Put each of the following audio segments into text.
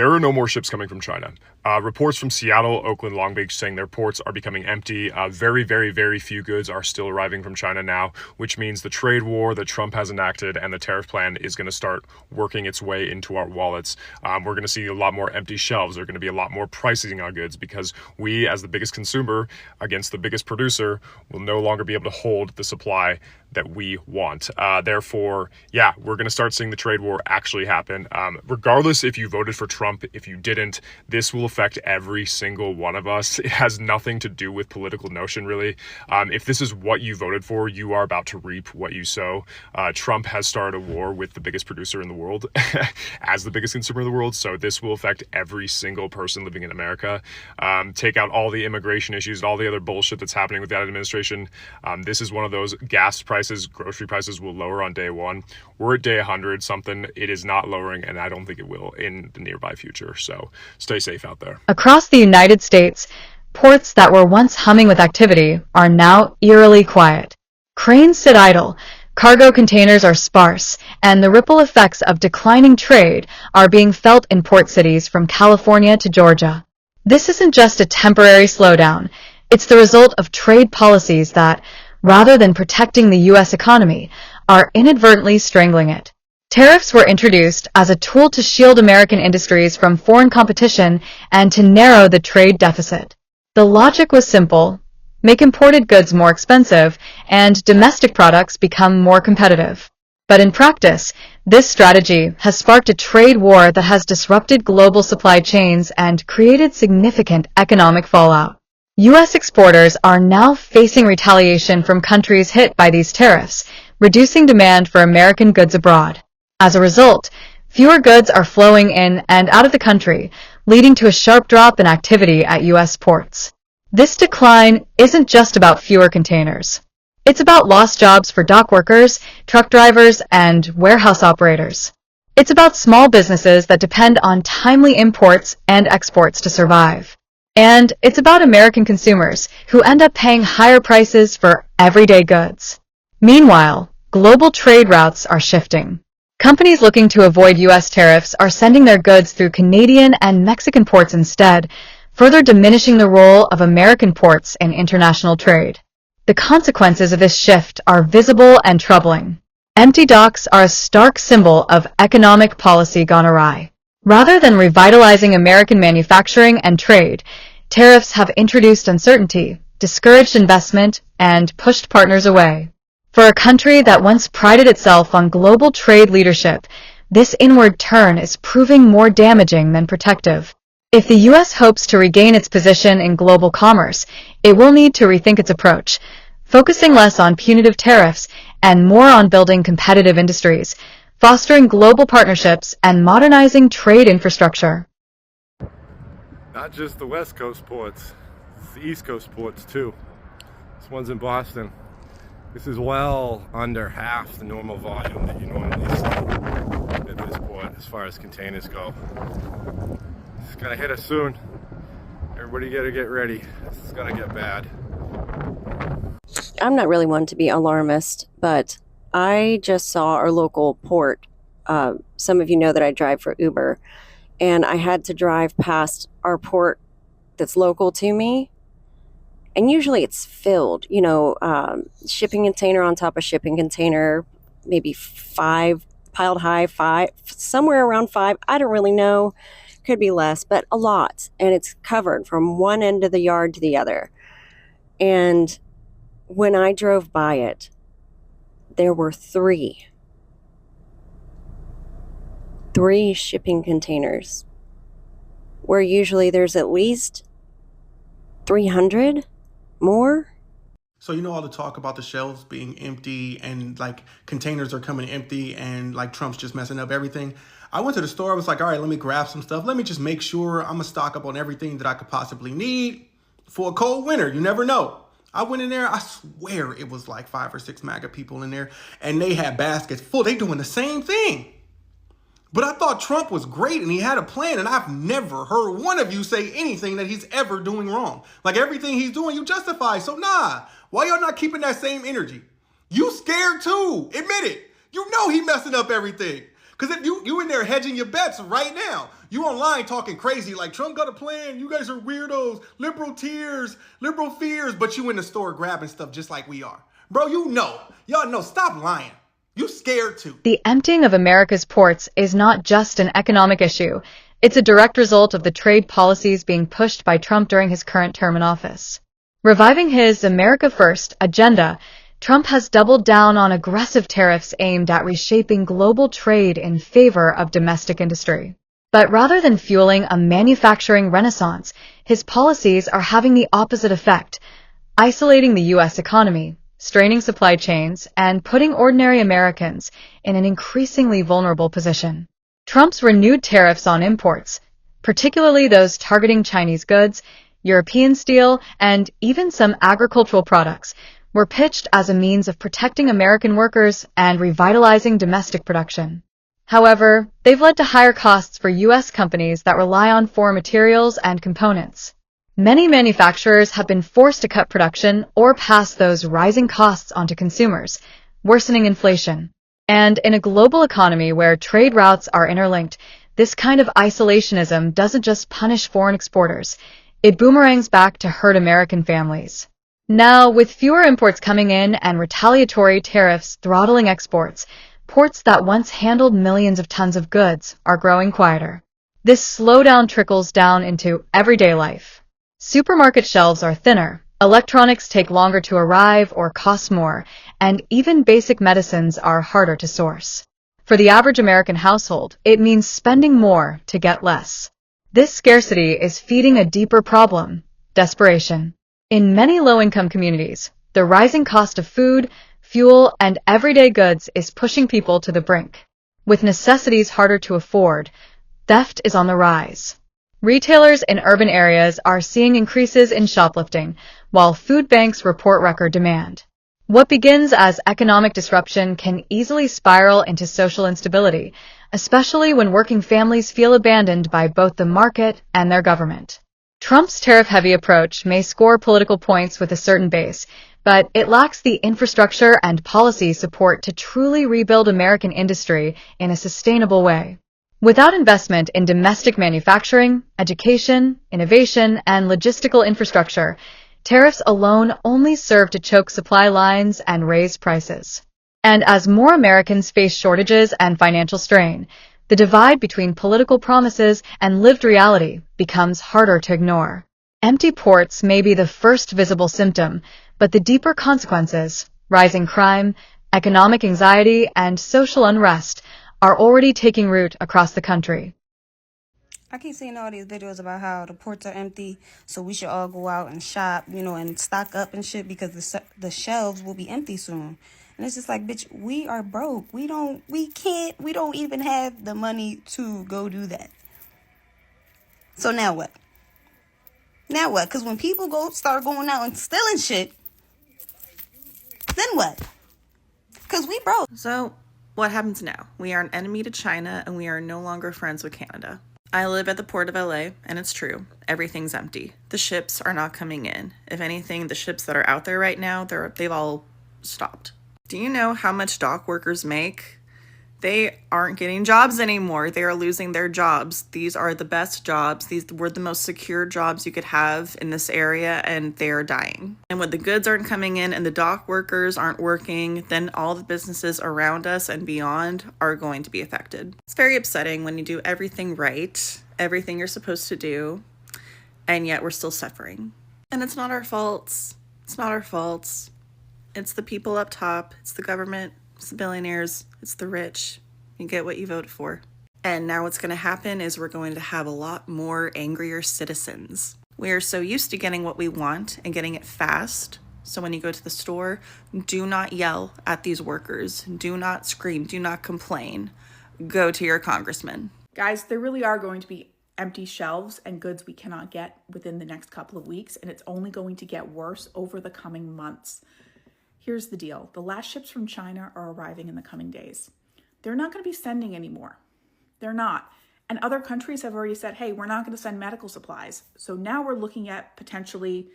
There are no more ships coming from China. Reports from Seattle, Oakland, Long Beach saying their ports are becoming empty. Very, very, very few goods are still arriving from China now, which means the trade war that Trump has enacted and the tariff plan is going to start working its way into our wallets. We're going to see a lot more empty shelves. There are going to be a lot more pricing on goods because we, as the biggest consumer against the biggest producer, will no longer be able to hold the supply that we want. Therefore, yeah, we're going to start seeing the trade war actually happen. Regardless if you voted for Trump, if you didn't, this will affect every single one of us. It has nothing to do with political notion, really. If this is what you voted for, you are about to reap what you sow. Trump has started a war with the biggest producer in the world as the biggest consumer in the world, so this will affect every single person living in America. Take out all the immigration issues, all the other bullshit that's happening with that administration. This is one of those. Gas prices, grocery prices will lower on day one. We're at day 100 something. It is not lowering, and I don't think it will in the nearby future. So stay safe out there. Across the United States, ports that were once humming with activity are now eerily quiet. Cranes sit idle, cargo containers are sparse, and the ripple effects of declining trade are being felt in port cities from California to Georgia. This isn't just a temporary slowdown. It's the result of trade policies that, rather than protecting the U.S. economy, are inadvertently strangling it. Tariffs were introduced as a tool to shield American industries from foreign competition and to narrow the trade deficit. The logic was simple: make imported goods more expensive and domestic products become more competitive. But in practice, this strategy has sparked a trade war that has disrupted global supply chains and created significant economic fallout. U.S. exporters are now facing retaliation from countries hit by these tariffs, reducing demand for American goods abroad. As a result, fewer goods are flowing in and out of the country, leading to a sharp drop in activity at U.S. ports. This decline isn't just about fewer containers. It's about lost jobs for dock workers, truck drivers, and warehouse operators. It's about small businesses that depend on timely imports and exports to survive. And it's about American consumers who end up paying higher prices for everyday goods. Meanwhile, global trade routes are shifting. Companies looking to avoid U.S. tariffs are sending their goods through Canadian and Mexican ports instead, further diminishing the role of American ports in international trade. The consequences of this shift are visible and troubling. Empty docks are a stark symbol of economic policy gone awry. Rather than revitalizing American manufacturing and trade, tariffs have introduced uncertainty, discouraged investment, and pushed partners away. For a country that once prided itself on global trade leadership, this inward turn is proving more damaging than protective. If the U.S. hopes to regain its position in global commerce, it will need to rethink its approach, focusing less on punitive tariffs and more on building competitive industries, fostering global partnerships, and modernizing trade infrastructure. Not just the West Coast ports, it's the East Coast ports too. This one's in Boston. This is well under half the normal volume that you normally see at this port as far as containers go. It's gonna hit us soon. Everybody gotta get ready. This is gonna get bad. I'm not really one to be alarmist, but I just saw our local port. Some of you know that I drive for Uber, and I had to drive past our port that's local to me. And usually it's filled, shipping container on top of shipping container, maybe 5 piled high, 5, somewhere around 5. I don't really know. Could be less, but a lot. And it's covered from one end of the yard to the other. And when I drove by it, there were 3 shipping containers, where usually there's at least 300 more. So all the talk about the shelves being empty and like containers are coming empty and like Trump's just messing up everything. I went to the store. I was like, all right, let me grab some stuff. Let me just make sure I'm gonna stock up on everything that I could possibly need for a cold winter. You never know. I went in there. I swear it was like 5 or 6 MAGA people in there, and they had baskets full. They doing the same thing. But I thought Trump was great and he had a plan, and I've never heard one of you say anything that he's ever doing wrong. Like everything he's doing, you justify. So nah, why y'all not keeping that same energy? You scared too. Admit it. You know he messing up everything. Because if you in there hedging your bets right now, you online talking crazy like Trump got a plan, you guys are weirdos, liberal tears, liberal fears, but you in the store grabbing stuff just like we are. Bro, y'all know, stop lying. You scared too. The emptying of America's ports is not just an economic issue. It's a direct result of the trade policies being pushed by Trump during his current term in office. Reviving his America First agenda, Trump has doubled down on aggressive tariffs aimed at reshaping global trade in favor of domestic industry. But rather than fueling a manufacturing renaissance, his policies are having the opposite effect, isolating the U.S. economy, straining supply chains, and putting ordinary Americans in an increasingly vulnerable position. Trump's renewed tariffs on imports, particularly those targeting Chinese goods, European steel, and even some agricultural products, were pitched as a means of protecting American workers and revitalizing domestic production. However, they've led to higher costs for U.S. companies that rely on foreign materials and components. Many manufacturers have been forced to cut production or pass those rising costs onto consumers, worsening inflation. And in a global economy where trade routes are interlinked, this kind of isolationism doesn't just punish foreign exporters, it boomerangs back to hurt American families. Now, with fewer imports coming in and retaliatory tariffs throttling exports, ports that once handled millions of tons of goods are growing quieter. This slowdown trickles down into everyday life. Supermarket shelves are thinner, electronics take longer to arrive or cost more, and even basic medicines are harder to source. For the average American household, it means spending more to get less. This scarcity is feeding a deeper problem: desperation. In many low-income communities, the rising cost of food, fuel, and everyday goods is pushing people to the brink. With necessities harder to afford, theft is on the rise. Retailers in urban areas are seeing increases in shoplifting, while food banks report record demand. What begins as economic disruption can easily spiral into social instability, especially when working families feel abandoned by both the market and their government. Trump's tariff-heavy approach may score political points with a certain base, but it lacks the infrastructure and policy support to truly rebuild American industry in a sustainable way. Without investment in domestic manufacturing, education, innovation, and logistical infrastructure, tariffs alone only serve to choke supply lines and raise prices. And as more Americans face shortages and financial strain, the divide between political promises and lived reality becomes harder to ignore. Empty ports may be the first visible symptom, but the deeper consequences, rising crime, economic anxiety, and social unrest, are already taking root across the country. I keep seeing all these videos about how the ports are empty, so we should all go out and shop, and stock up and shit because the shelves will be empty soon. And it's just like, bitch, we are broke. We don't even have the money to go do that. So now what? Now what? Because when people start going out and stealing shit, then what? Because we broke. So what happens now? We are an enemy to China and we are no longer friends with Canada. I live at the port of LA, and it's true. Everything's empty. The ships are not coming in. If anything, the ships that are out there right now, they've all stopped. Do you know how much dock workers make? They aren't getting jobs anymore. They are losing their jobs. These are the best jobs. These were the most secure jobs you could have in this area, and they are dying. And when the goods aren't coming in and the dock workers aren't working, then all the businesses around us and beyond are going to be affected. It's very upsetting when you do everything right, everything you're supposed to do, and yet we're still suffering. And it's not our faults. It's not our faults. It's the people up top. It's the government. It's the billionaires. It's the rich. You get what you voted for. And now what's going to happen is we're going to have a lot more angrier citizens. We are so used to getting what we want and getting it fast. So when you go to the store, do not yell at these workers. Do not scream. Do not complain. Go to your congressman. Guys, there really are going to be empty shelves and goods we cannot get within the next couple of weeks, and it's only going to get worse over the coming months. Here's the deal. The last ships from China are arriving in the coming days. They're not going to be sending anymore. They're not. And other countries have already said, hey, we're not going to send medical supplies. So now we're looking at potentially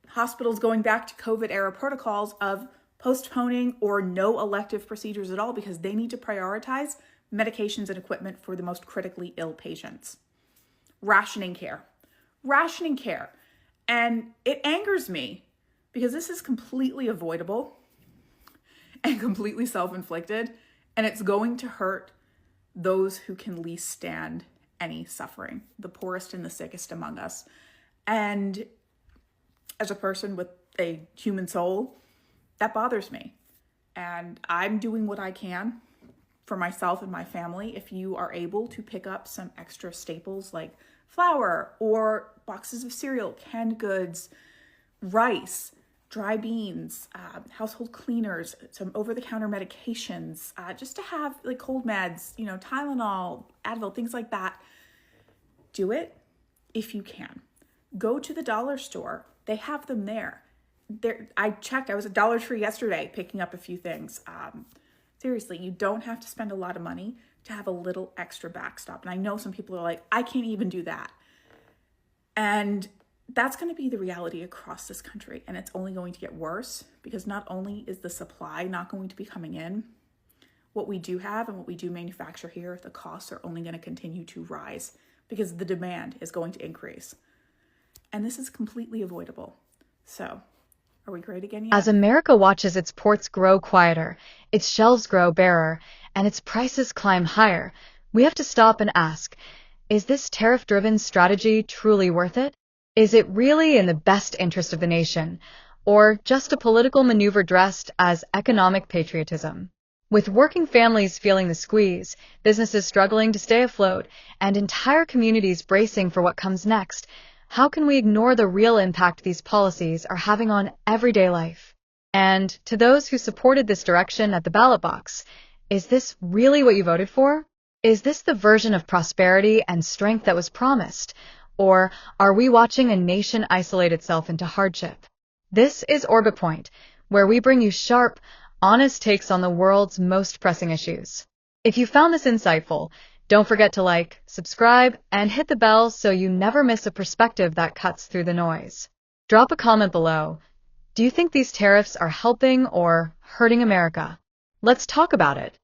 hospitals going back to COVID-era protocols of postponing or no elective procedures at all because they need to prioritize medications and equipment for the most critically ill patients. Rationing care. Rationing care. And it angers me because this is completely avoidable and completely self-inflicted, and it's going to hurt those who can least stand any suffering, the poorest and the sickest among us. And as a person with a human soul, that bothers me. And I'm doing what I can for myself and my family. If you are able to pick up some extra staples like flour or boxes of cereal, canned goods, rice, dry beans, household cleaners, some over-the-counter medications, just to have like cold meds, Tylenol, Advil, things like that. Do it if you can. Go to the dollar store. They have them there. I checked. I was at Dollar Tree yesterday picking up a few things. Seriously, you don't have to spend a lot of money to have a little extra backstop. And I know some people are like, I can't even do that. And that's going to be the reality across this country. And it's only going to get worse because not only is the supply not going to be coming in, what we do have and what we do manufacture here, the costs are only going to continue to rise because the demand is going to increase. And this is completely avoidable. So, are we great again yet? As America watches its ports grow quieter, its shelves grow barer, and its prices climb higher, we have to stop and ask, is this tariff-driven strategy truly worth it? Is it really in the best interest of the nation, or just a political maneuver dressed as economic patriotism? With working families feeling the squeeze, businesses struggling to stay afloat, and entire communities bracing for what comes next, how can we ignore the real impact these policies are having on everyday life? And to those who supported this direction at the ballot box, is this really what you voted for? Is this the version of prosperity and strength that was promised? Or are we watching a nation isolate itself into hardship? This is Orbit Point, where we bring you sharp, honest takes on the world's most pressing issues. If you found this insightful, don't forget to like, subscribe, and hit the bell so you never miss a perspective that cuts through the noise. Drop a comment below. Do you think these tariffs are helping or hurting America? Let's talk about it.